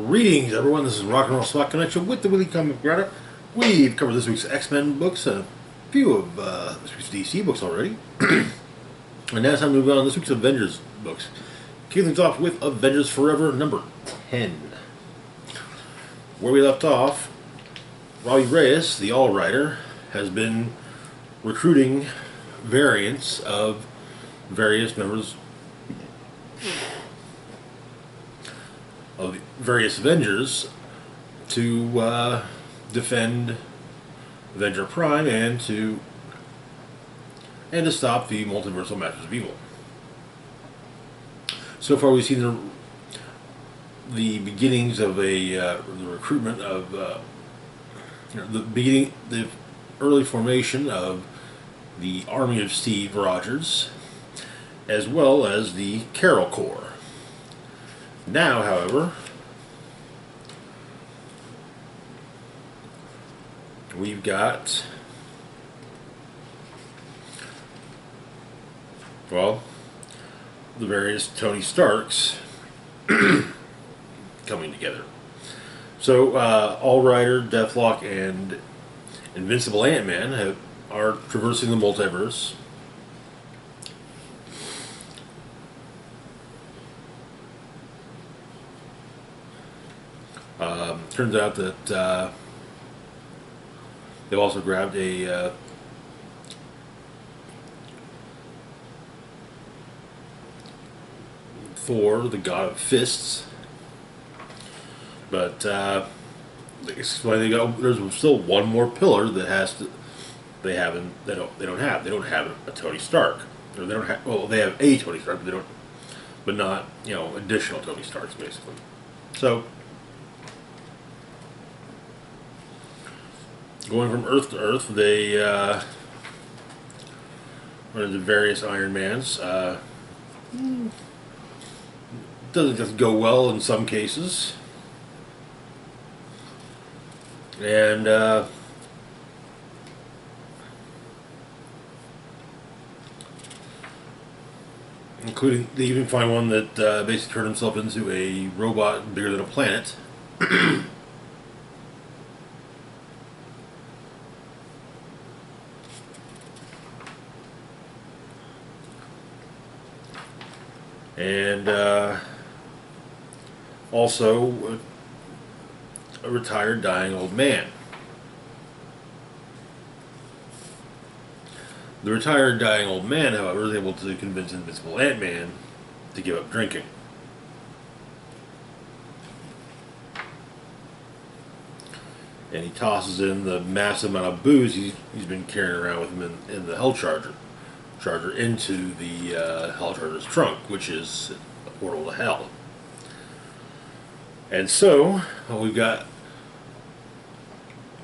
Greetings, everyone. This is Rock and Roll Spot Connection with the Weekly Comic Writer. We've covered this week's X-Men books and a few of this week's DC books already. And now it's time to move on to this week's Avengers books. Kicking things off with Avengers Forever number 10. Where we left off, Robbie Reyes, the All-Writer, has been recruiting variants of various members of the various Avengers to defend Avenger Prime and to stop the multiversal Masters of Evil. So far, we've seen the beginnings of the recruitment of the early formation of the army of Steve Rogers, as well as the Carol Corps. Now, however, we've got, well, the various Tony Starks coming together. So, All-Rider, Deathlock, and Invincible Ant-Man are traversing the multiverse. Turns out that they've also grabbed a Thor, the god of fists, but there's still one more pillar that they don't have a Tony Stark, or they have a Tony Stark, but not additional Tony Starks basically. So, going from Earth to Earth, they run into various Iron Mans. Doesn't just go well in some cases. And including, they even find one that basically turned himself into a robot bigger than a planet. And also a retired, dying old man. The retired, dying old man, however, is able to convince Invincible Ant-Man to give up drinking. And he tosses in the massive amount of booze he's been carrying around with him in the Hell Charger into the Hell Charger's trunk, which is a portal to hell. And so, we've got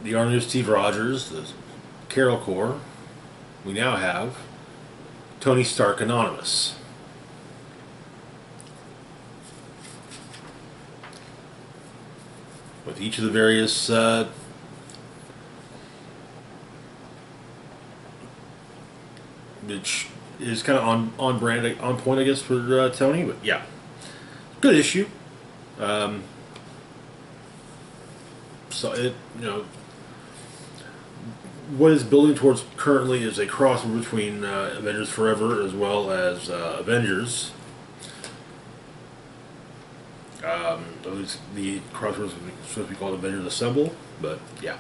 the army of Steve Rogers, the Carol Corps. We now have Tony Stark Anonymous. With each of the various which is kind of on brand, on point, I guess, for Tony. But yeah, good issue. So it, what it's building towards currently is a crossover between Avengers Forever as well as Avengers. At least the crossover is supposed to be called Avengers Assemble, but yeah.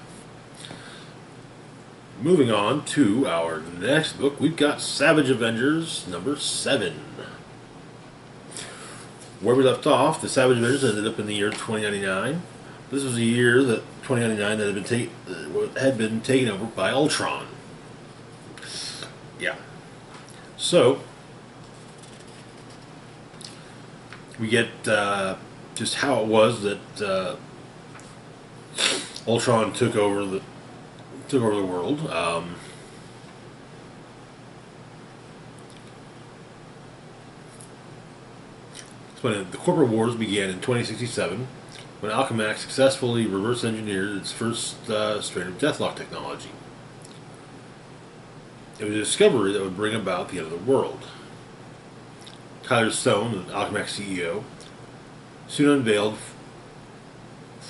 Moving on to our next book, we've got Savage Avengers number 7. Where we left off, the Savage Avengers ended up in the year 2099. This was a year, that 2099, that had been taken over by Ultron. Yeah. So, we get just how it was that Ultron took over the world. When the corporate wars began in 2067, when Alchemax successfully reverse-engineered its first strain of Deathlock technology. It was a discovery that would bring about the end of the world. Tyler Stone, the Alchemax CEO, soon unveiled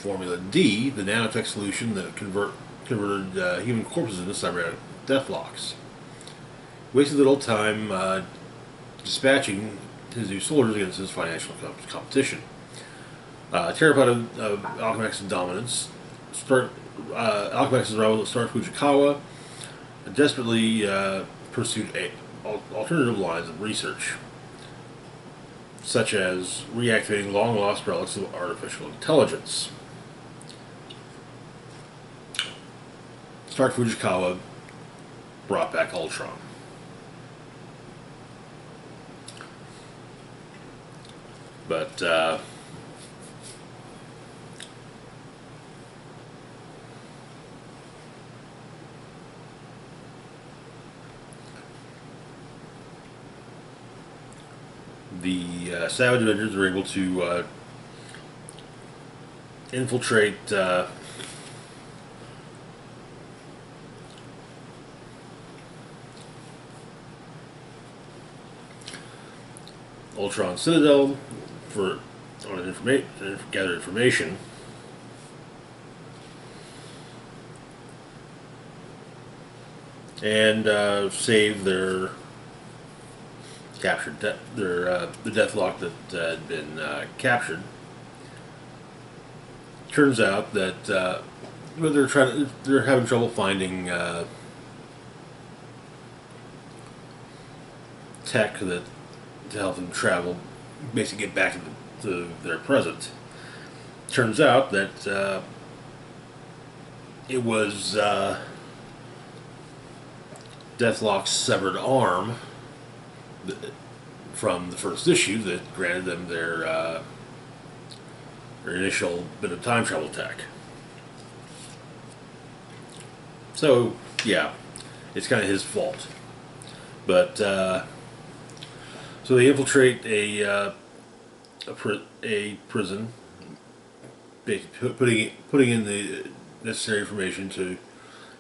Formula D, the nanotech solution that converted human corpses into cybernetic deathlocks. Wasted little time dispatching his new soldiers against his financial competition. Terrified of Alchemax's dominance, Alchemax's rival Star Fujikawa desperately pursued alternative lines of research, such as reactivating long-lost relics of artificial intelligence. Stark Fujikawa brought back Ultron. But the Savage Avengers are able to infiltrate Ultron Citadel gather information, and save their captured the Deathlock that had been captured. Turns out that they're having trouble finding tech that to help them travel, basically get back to their present. Turns out that it was Deathlock's severed arm from the first issue that granted them their initial bit of time travel tech. So, yeah, it's kind of his fault. But so they infiltrate a prison, basically putting in the necessary information to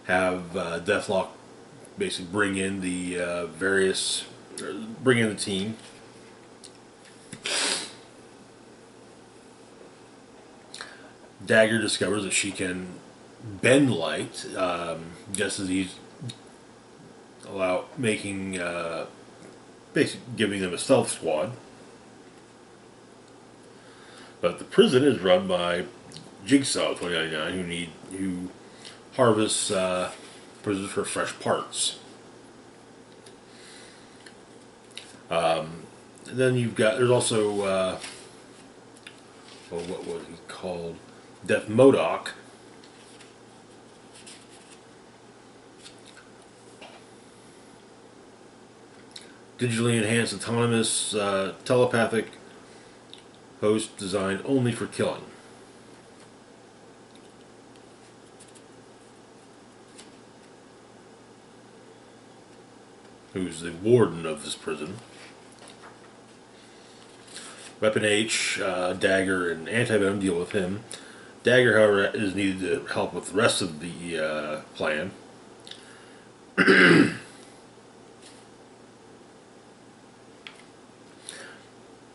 have Deathlock basically bring in the team. Dagger discovers that she can bend light, just as he's basically giving them a stealth squad. But the prison is run by Jigsaw 2099, who harvests prisons for fresh parts. Then there's also what was he called? Death Modoc. Digitally enhanced autonomous telepathic host designed only for killing. Who's the warden of this prison. Weapon H, Dagger, and Anti-Venom deal with him. Dagger, however, is needed to help with the rest of the plan.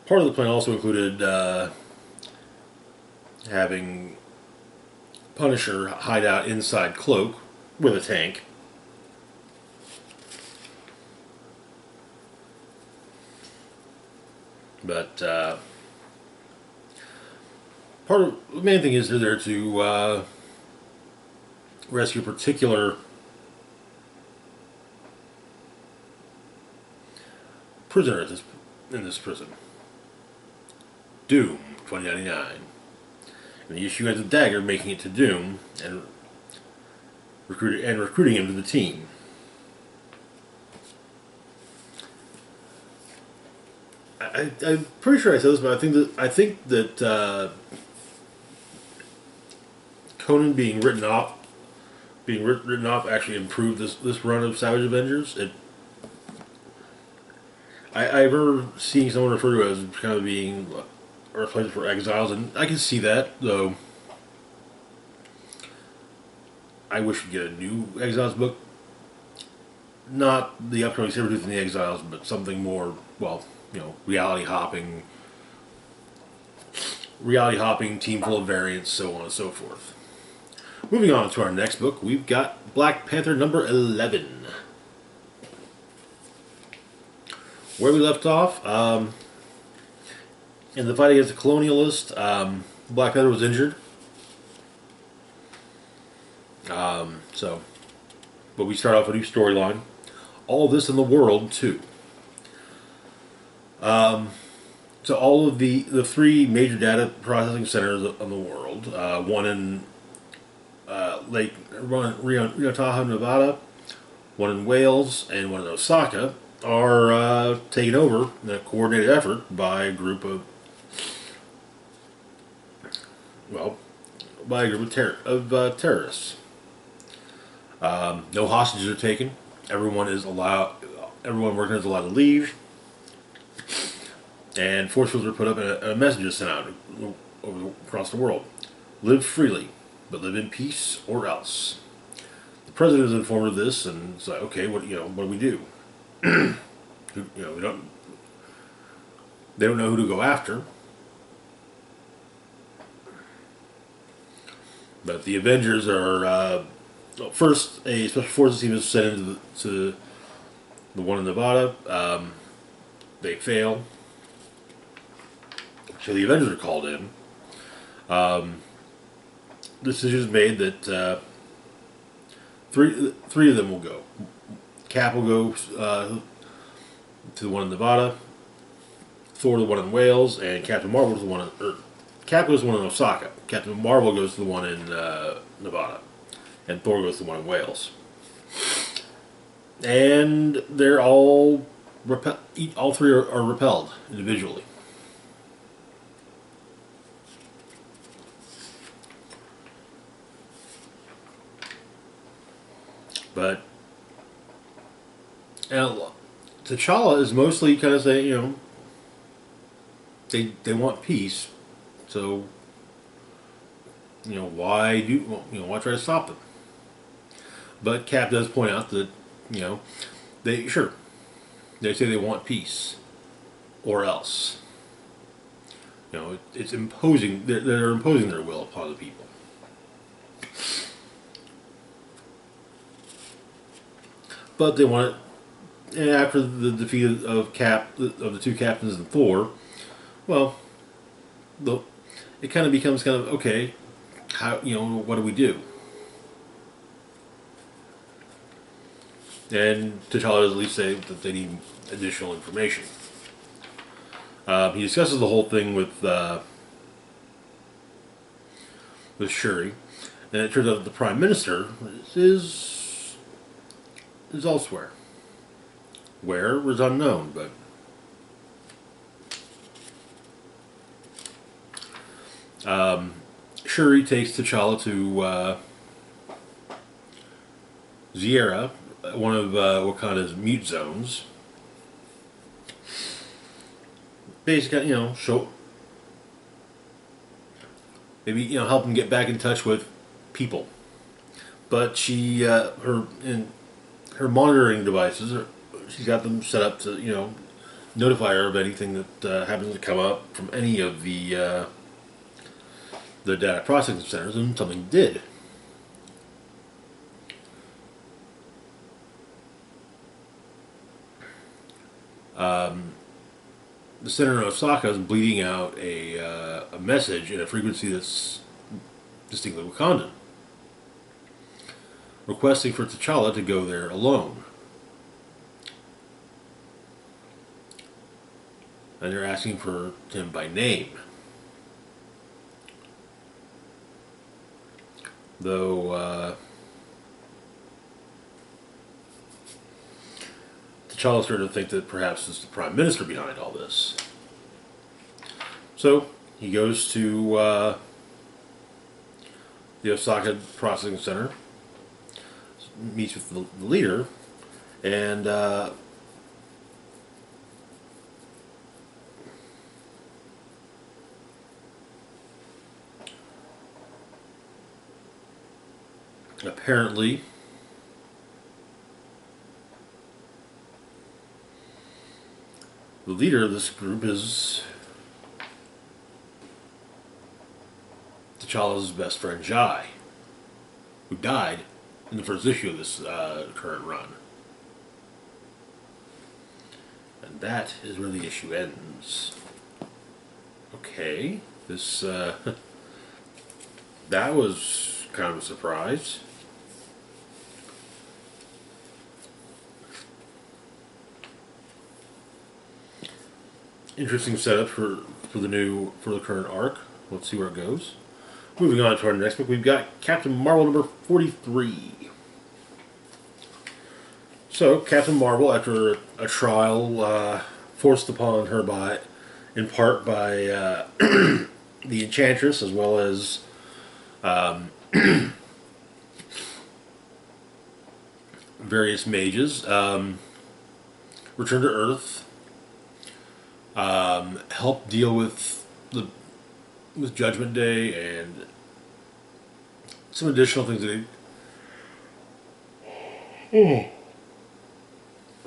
Part of the plan also included having Punisher hide out inside Cloak with a tank. But the main thing is they're there to rescue a particular prisoner in this prison. Doom 2099. And the issue has a Dagger making it to Doom and recruiting him to the team. I'm pretty sure I said this, but I think that Conan being written off actually improved this run of Savage Avengers. I remember seeing someone refer to it as kind of being a replacement for Exiles, and I can see that, though. I wish we'd get a new Exiles book. Not the upcoming Sabretooth and the Exiles, but something more, well, reality hopping, reality hopping, team full of variants, so on and so forth. Moving on to our next book, we've got Black Panther number 11. Where we left off, in the fight against the colonialist, Black Panther was injured. But we start off a new storyline. All this in the world, too. So all of the three major data processing centers in the world, one in Rio Tahoe, Nevada, one in Wales, and one in Osaka, are taken over in a coordinated effort by a group of terrorists. No hostages are taken. Everyone working is allowed to leave. And force fields are put up and a message is sent out across the world. Live freely, but live in peace or else. The president is informed of this and it's like, okay, what do we do? They don't know who to go after. But the Avengers are first a special forces team is sent into the one in Nevada. They fail. So the Avengers are called in. Decision is made that three of them will go. Cap will go to the one in Nevada. Thor to the one in Wales, and Captain Marvel to the one Cap goes to the one in Osaka. Captain Marvel goes to the one in Nevada, and Thor goes to the one in Wales. And they're all three are repelled individually. But T'Challa is mostly kind of saying, they want peace, so why try to stop them? But Cap does point out that they say they want peace or else. It's imposing. They're imposing their will upon the people. But they want it, and after the defeat of the two captains and Thor, well, it kind of becomes okay. How what do we do? And T'Challa does at least say that they need additional information. He discusses the whole thing with Shuri, and it turns out that the Prime Minister is elsewhere. Where was unknown, but Shuri takes T'Challa to Ziera, one of Wakanda's mute zones. Basically, help him get back in touch with people. But she, her monitoring devices, she's got them set up to, notify her of anything that happens to come up from any of the data processing centers, and something did. The center in Osaka is bleeding out a message in a frequency that's distinctly Wakandan, requesting for T'Challa to go there alone. And they're asking for him by name. Though T'Challa started to think that perhaps it's the Prime Minister behind all this. So he goes to the Osaka Processing Center, meets with the leader, and apparently the leader of this group is T'Challa's best friend Jai, who died in the first issue of this current run. And that is where the issue ends. Okay, this that was kind of a surprise. Interesting setup for the current arc. Let's see where it goes. Moving on to our next book, we've got Captain Marvel number 43. So, Captain Marvel, after a trial forced upon her in part by the Enchantress, as well as various mages, returned to Earth, helped deal with Judgment Day and some additional things that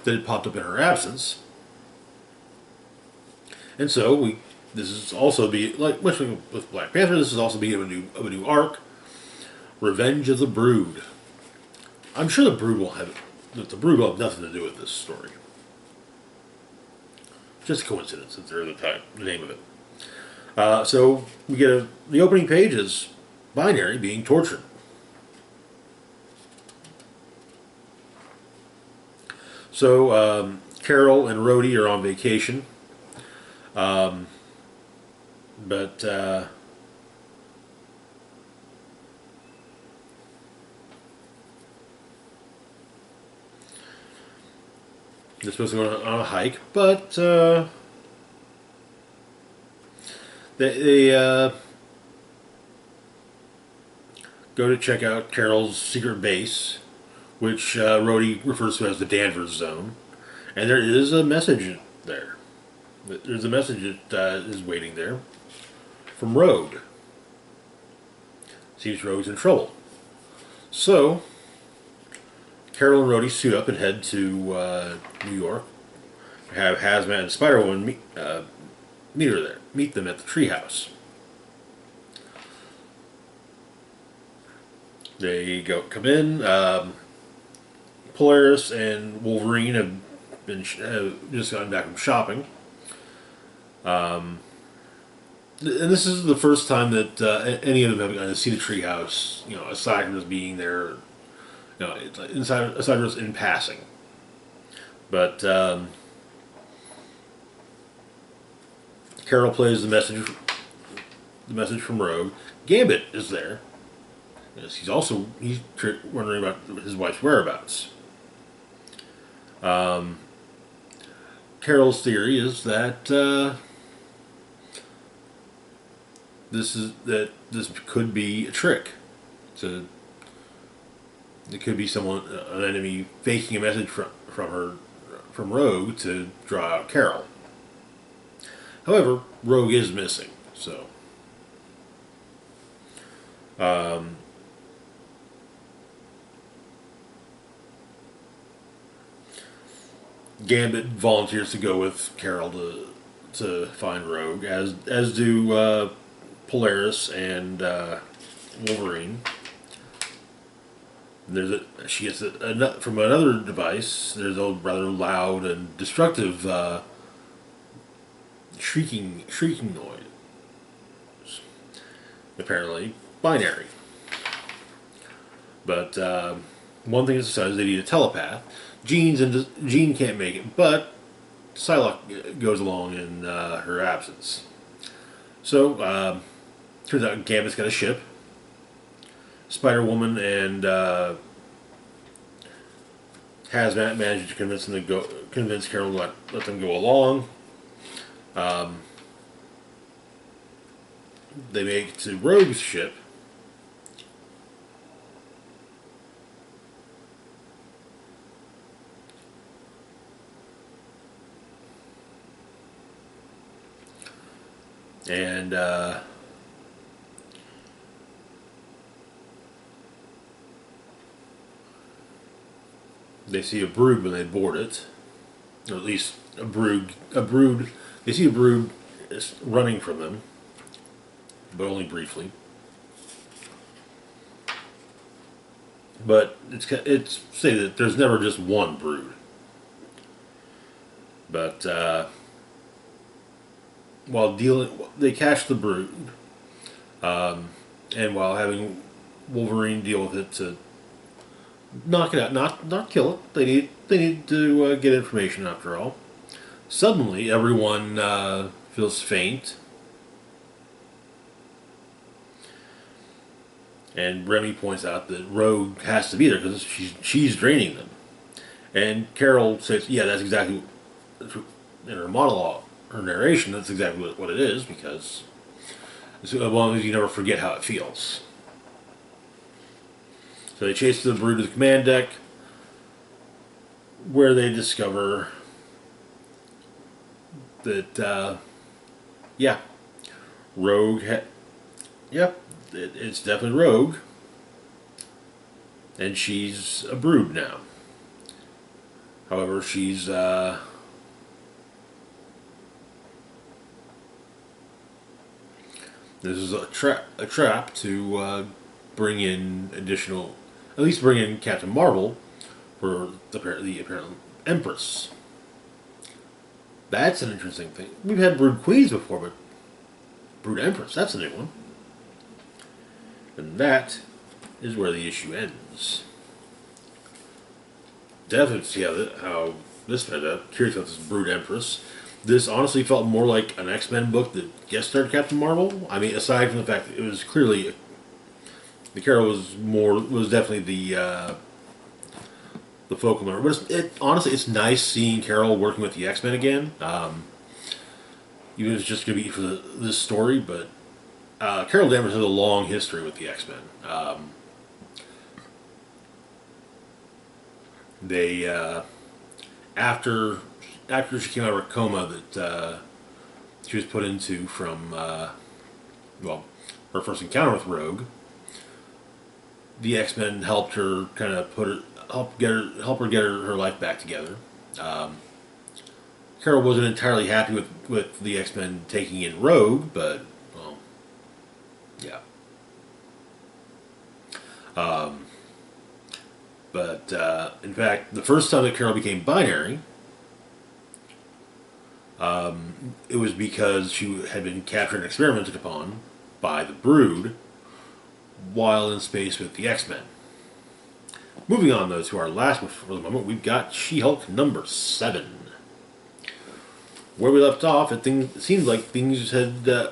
had popped up in her absence. And so this is also much like with Black Panther. This is also beginning of a new arc, Revenge of the Brood. I'm sure the Brood will have nothing to do with this story. Just a coincidence that they're the name of it. So we get the opening page is Binary being tortured. So Carol and Rhodey are on vacation, but they're supposed to go on a hike, but they go to check out Carol's secret base, which Rhodey refers to as the Danvers Zone, and there is a message there. There's a message that is waiting there from Rogue. Seems Rogue's in trouble. So Carol and Rhodey suit up and head to New York. Have Hazmat and Spider-Woman meet them at the treehouse. They come in. Polaris and Wolverine have just gotten back from shopping. And this is the first time that any of them have gotten to see the treehouse, aside from just being there, aside from just in passing. But Carol plays the message from Rogue. Gambit is there. Yes, he's wondering about his wife's whereabouts. Carol's theory is that this could be a trick. It could be an enemy faking a message from Rogue to draw out Carol. However, Rogue is missing, so Gambit volunteers to go with Carol to find Rogue, as do Polaris and Wolverine. She gets from another device. There's a rather loud and destructive shrieking noise. Apparently, binary. But one thing is decided they need a telepath. Jean can't make it, but Psylocke goes along in her absence. So turns out Gambit's got a ship. Spider-Woman and Hazmat managed to convince Carol to let them go along. They make it to Rogue's ship. And they see a brood when they board it, or at least a brood. They see a brood running from them, but only briefly. But it's say that there's never just one brood. But while dealing, they catch the brood, and while having Wolverine deal with it to knock it out, not kill it. They need to get information after all. Suddenly, everyone feels faint, and Remy points out that Rogue has to be there because she's draining them. And Carol says, "Yeah, that's exactly," in her monologue, her narration. That's exactly what it is, because as long as you never forget how it feels. So they chase the brood to the command deck, where they discover that, yeah, Rogue. Yep, it's definitely Rogue, and she's a brood now. However, she's this is a trap to bring in additional, at least bring in Captain Marvel for the apparent Empress. That's an interesting thing. We've had Brood Queens before, but Brood Empress, that's a new one. And that is where the issue ends. Definitely see how this turned out. Curious about this Brood Empress. This honestly felt more like an X-Men book that guest starred Captain Marvel. I mean, aside from the fact that it was clearly, the Carol was definitely the focal member. But honestly, it's nice seeing Carol working with the X-Men again. Even if it's just going to be for this story, but Carol Danvers has a long history with the X-Men. They after she came out of her coma that she was put into from her first encounter with Rogue, the X-Men helped her kind of help her get her life back together. Carol wasn't entirely happy with the X-Men taking in Rogue, but well, yeah. But in fact, the first time that Carol became binary, it was because she had been captured and experimented upon by the Brood while in space with the X-Men. Moving on, though, to our last one for the moment, we've got She-Hulk number 7. Where we left off, it seemed like things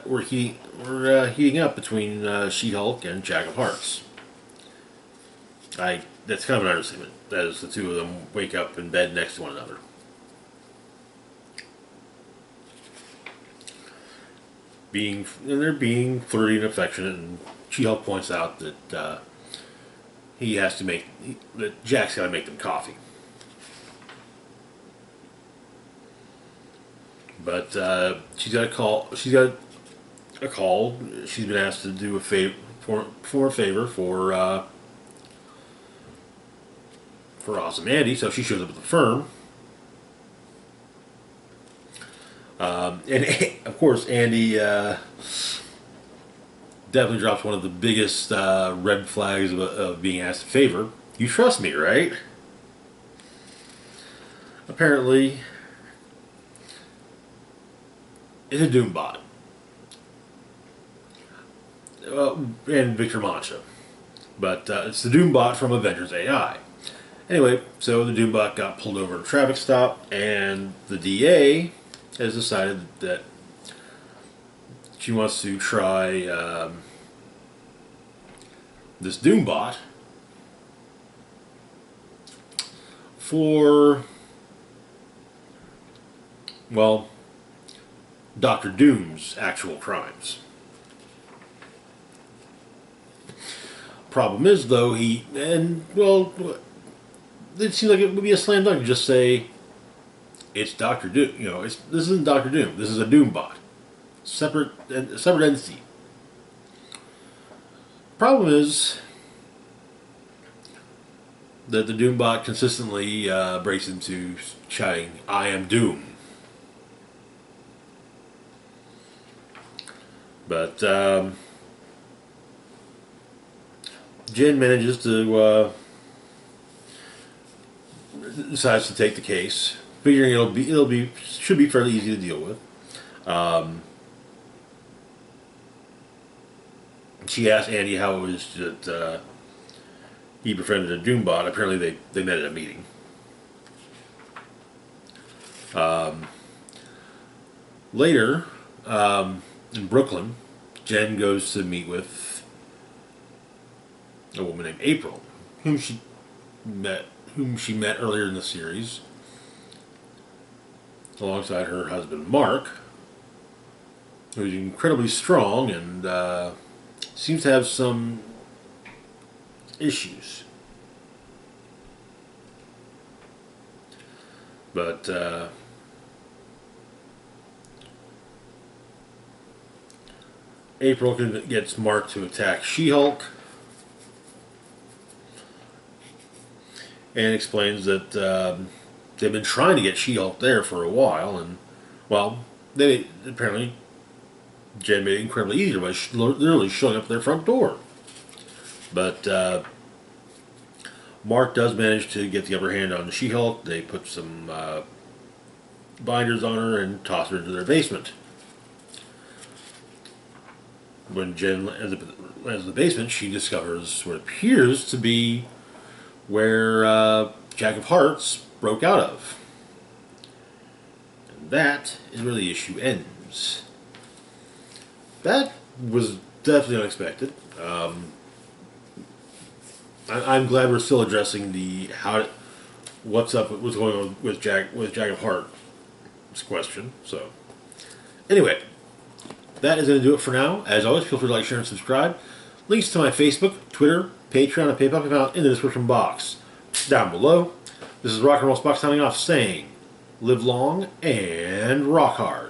were heating up between She-Hulk and Jack of Hearts. That's kind of an understatement, as the two of them wake up in bed next to one another. They're being flirty and affectionate, and She-Hulk points out that that Jack's got to make them coffee. But she's got a call. She's got a call. She's been asked to do a favor for Awesome Andy, so she shows up at the firm. And of course, Andy definitely drops one of the biggest red flags of being asked a favor. You trust me, right? Apparently, it's a Doombot. And Victor Mancha. But it's the Doombot from Avengers AI. Anyway, so the Doombot got pulled over at a traffic stop, and the DA has decided that she wants to try this Doombot for, well, Doctor Doom's actual crimes. Problem is, though, it seems like it would be a slam dunk to just say it's Doctor Doom. This isn't Doctor Doom. This is a Doombot, separate entity. Problem is that the Doombot consistently breaks into shouting, "I am Doom." But Jen manages to decides to take the case, figuring should be fairly easy to deal with. She asked Andy how it was that he befriended a Doombot. Apparently, they met at a meeting. Later, in Brooklyn, Jen goes to meet with a woman named April, whom she met earlier in the series, alongside her husband Mark, who's incredibly strong and seems to have some issues. But April gets Mark to attack She-Hulk and explains that they've been trying to get She-Hulk there for a while, and well, they apparently Jen made it incredibly easier by literally showing up at their front door. But Mark does manage to get the upper hand on She-Hulk. They put some binders on her and toss her into their basement. When Jen ends in the basement, she discovers what appears to be where Jack of Hearts broke out of. And that is where the issue ends. That was definitely unexpected. I'm glad we're still addressing what's going on with Jack of Hearts question. So, anyway, that is going to do it for now. As always, feel free to like, share, and subscribe. Links to my Facebook, Twitter, Patreon, and PayPal account in the description box down below. This is Rock and Roll Spock signing off, saying, live long and rock hard.